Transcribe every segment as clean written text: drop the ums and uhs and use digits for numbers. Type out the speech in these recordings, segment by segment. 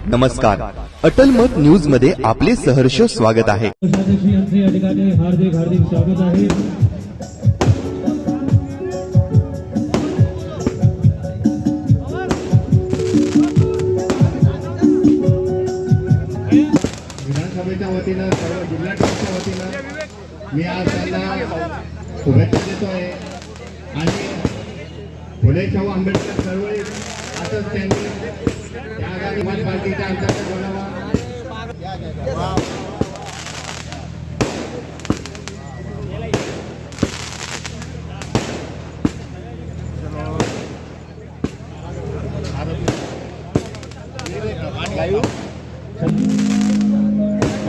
नमस्कार, अटल मत न्यूज मध्ये आपले सहर्ष स्वागत आहे। हार्दिक स्वागत आहे। विधानसभेच्या वतीनं सर्व जिल्हाध्यक्षाच्या वतीनं मी आज त्यांना शुभेच्छा देतोय आणि फुले शाहू आंबेडकर चळवळीत असंच त्यांनी त्या आघाडी पार्टीच्या अंतर्गत बोलावा।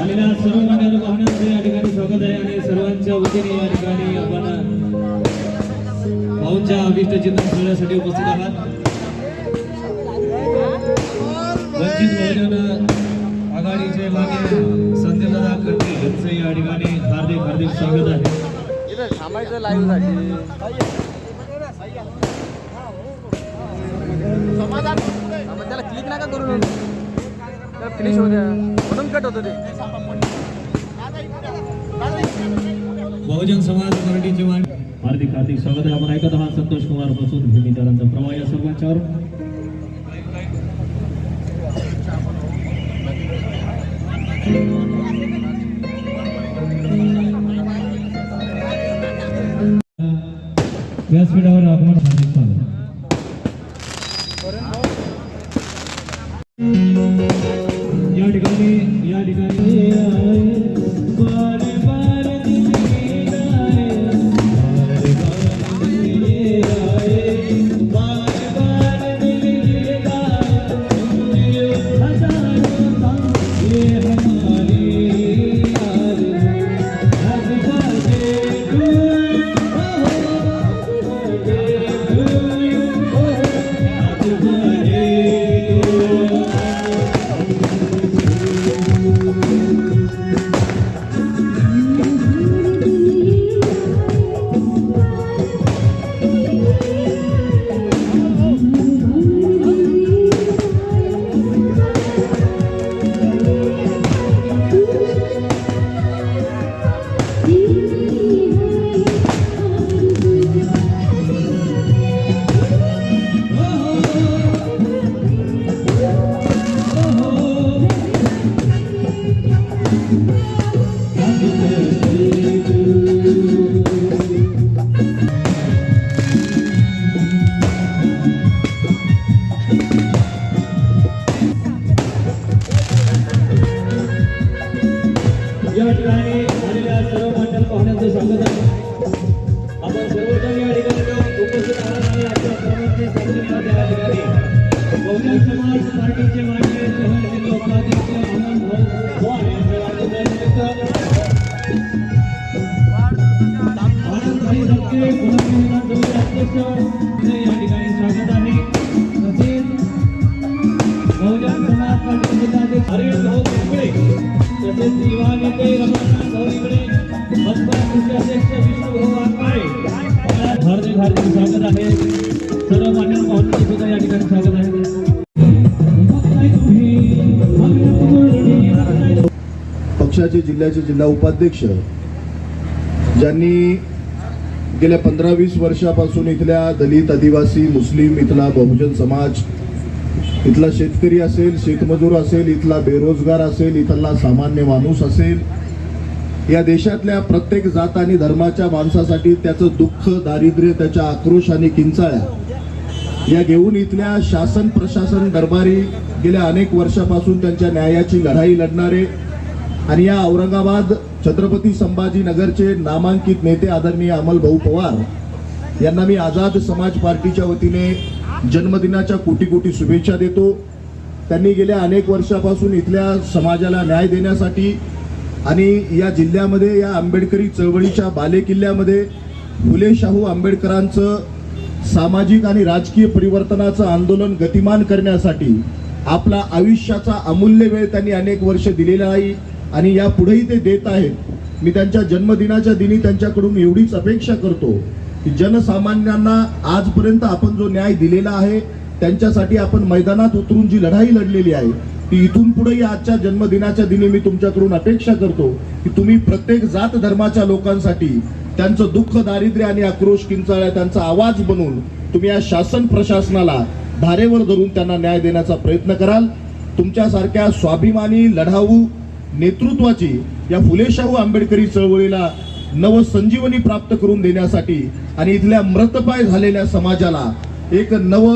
आलेल्या सर्व मान्यवर पाहुण्यांचे या ठिकाणी स्वागत आहे आणि सर्वांच्या वतीने या ठिकाणी आपण भाऊंच्या अभिष्ट चिंतन सोहळ्यासाठी उपस्थित आहात। वंचित बहुजन आघाडीचे मान्य संदीपदादा खडके यांचे या ठिकाणी हार्दिक स्वागत आहे। इथे थांबायचं लाईव्ह साठी त्याला क्लिक नका करून त्याला फिनिश होऊ द्या म्हणून कट होतं ते। बहुजन समाज मराठीचे हार्दिक स्वागत आहे। आपण ऐकत आहात संतोष कुमार बसून भूमिकारांचा प्रवाह या सर्वांच्यावर। व्यासपीठावर आपण हार्दिक स्वागत। या ठिकाणी आलेल्या सर्व मान्यवर पाहुण्यांचे स्वागत आहे। आपण सर्वजण या ठिकाणी उपस्थित आहात आणि आपल्या सर्वांचे स्वागत या ठिकाणी बहुजन समाज पार्टीचे मान्य शहर जिल्हा उपाध्यक्ष आनंद भाऊ पवार यांच्या वाढदिवसानिमित्त आनंदभाई धक्के विधानसभेचे अध्यक्ष या ठिकाणी स्वागत आहे। तसेच बहुजन समाज पार्टी जिल्हाध्यक्ष हरीश भाऊ पिंपळे तसेच युवा नेते रमणनाथ भाऊकडे बसपा अध्यक्ष विष्णुभाऊ वाघमारे हार्दिक स्वागत आहे। सर्व मान्यवर पाहुण्यांचे सुद्धा या ठिकाणी स्वागत आहे। पक्षाचे जिल्ह्याचे जिल्हा उपाध्यक्ष ज्यांनी गेल्या 15-20 वर्षापासून इथल्या दलित आदिवासी मुस्लिम इथला बहुजन समाज इथला शेतकरी असेल शेतमजूर असेल इथला बेरोजगार असेल इथला सामान्य माणूस असेल या देशातल्या प्रत्येक जात आणि धर्माच्या माणसासाठी त्याचं दुःख दारिद्र्य त्याच्या आक्रोश आणि किंचाळ्या या घेऊन इथल्या शासन प्रशासन दरबारी गेल्या अनेक वर्षापासून त्यांच्या न्यायाची लढाई लढणारे आणि या औरंगाबाद छत्रपती संभाजीनगरचे नामांकित नेते आदरणीय अमल भाऊ पवार यांना मी आझाद समाज पार्टीच्या वतीने जन्मदिनाच्या कोटी शुभेच्छा देतो। त्यांनी गेल्या अनेक वर्षापासून इथल्या समाजाला न्याय देण्यासाठी आणि या जिल्ह्यामध्ये या आंबेडकरी चळवळीच्या बालेकिल्ल्यामध्ये फुले शाहू आंबेडकरांचं सामाजिक आणि राजकीय परिवर्तनाचं आंदोलन गतिमान करण्यासाठी आपला आयुष्याचा अमूल्य वेळ त्यांनी अनेक वर्ष दिलेला आहे आणि यापुढेही ते देत आहेत। मी त्यांच्या जन्मदिनाच्या दिनी त्यांच्याकडून एवढीच अपेक्षा करतो की जनसामान्यांना आजपर्यंत आपण जो न्याय दिलेला आहे त्यांच्यासाठी आपण मैदानात उतरून जी लढाई लढलेली आहे ती इथून पुढे आजच्या जन्मदिनाच्या दिनी मी तुमच्याकडून अपेक्षा करतो की तुम्ही प्रत्येक जात धर्माच्या लोकांसाठी त्यांचं दुःख, दारिद्र्य आणि आक्रोश किंचाळ्या त्यांचा आवाज बनून तुम्ही या शासन प्रशासनाला धारेवर धरून त्यांना न्याय देण्याचा प्रयत्न कराल. तुमच्यासारख्या स्वाभिमानी लढाऊ नेतृत्वाची या फुले शाहू आंबेडकरी चळवळीला नवसंजीवनी प्राप्त करून देण्यासाठी आणि इथल्या मृतपाय झालेल्या समाजाला एक नव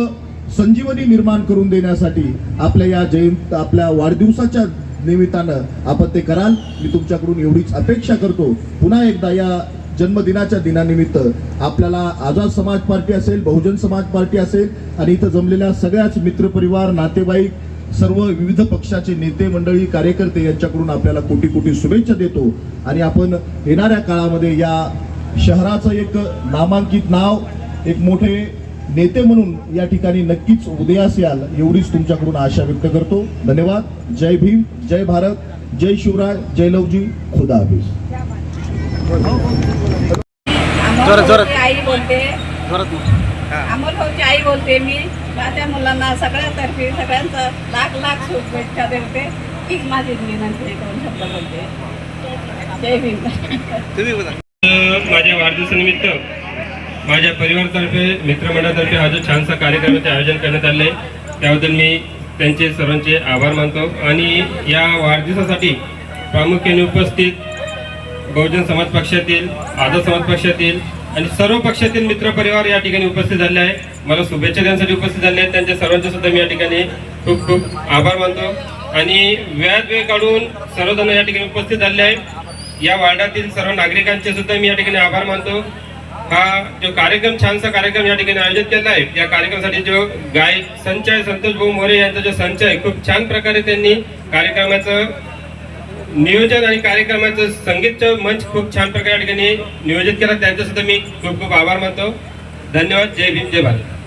संजीवनी निर्माण करून देण्यासाठी आपल्या वाढदिवसाच्या निमित्तानं आपण ते कराल. मी तुमच्याकडून एवढीच अपेक्षा करतो. पुन्हा एकदा या जन्मदिनाच्या दिनानिमित्त आपल्याला आझाद समाज पार्टी असेल, बहुजन समाज पार्टी असेल आणि इथं जमलेल्या सगळ्याच मित्रपरिवार, नातेवाईक, सर्व विविध पक्षाचे नेते मंडळी, कार्यकर्ते यांच्याकडून आपल्याला कोटी कोटी शुभेच्छा देतो. आणि आपण येणाऱ्या काळामध्ये या शहराचं एक नामांकित नाव, एक मोठे नेते म्हणून या ठिकाणी नक्कीच उदयास याल एवढीच तुमच्याकडून आशा व्यक्त करतो. धन्यवाद. जय भीम, जय भारत, जय शिवराय, जय लवजी, खुदा हाफिज. आई बोलते, अमोल भाऊची आई बोलते. मी माझ्या मुलांना सगळ्यातर्फे सगळ्यांचा लाख लाख शुभेच्छा देते. हीच माझी विनंती, 2 शब्द बोलते. जय भीम. माझ्या वाढदिवसानिमित्त माझ्या परिवारातर्फे, मित्रमंडळातर्फे हा जो छानसा कार्यक्रमाचे आयोजन करण्यात आले त्याबद्दल मी त्यांचे सर्वांचे आभार मानतो. आणि या वाढदिवसासाठी प्रामुख्याने उपस्थित बहुजन समाज पक्षातील, आझाद समाज पक्षातील आणि सर्व पक्षातील मित्रपरिवार या ठिकाणी उपस्थित झाले आहे. मला शुभेच्छा देण्यासाठी उपस्थित झाले आहेत. त्यांच्या सर्वांचे सुद्धा मी या ठिकाणी खूप खूप आभार मानतो. आणि वेळ काढून सर्वजण या ठिकाणी उपस्थित झाले आहेत. या वार्डातील सर्व नागरिकांचे सुद्धा मी या ठिकाणी आभार मानतो. हा जो कार्यक्रम, छानसा कार्यक्रम या ठिकाणी आयोजित केला आहे, या कार्यक्रमासाठी जो गायक संच आहे, संतोष भाऊ मोरे यांचा जो संच आहे, खूप छान प्रकारे त्यांनी कार्यक्रमाचं नियोजन आणि कार्यक्रमाचं संगीतचं मंच खूप छान प्रकारे या ठिकाणी नियोजित केला. त्यांचा सुद्धा मी खूप खूप आभार मानतो. धन्यवाद. जय भीम, जय भारत.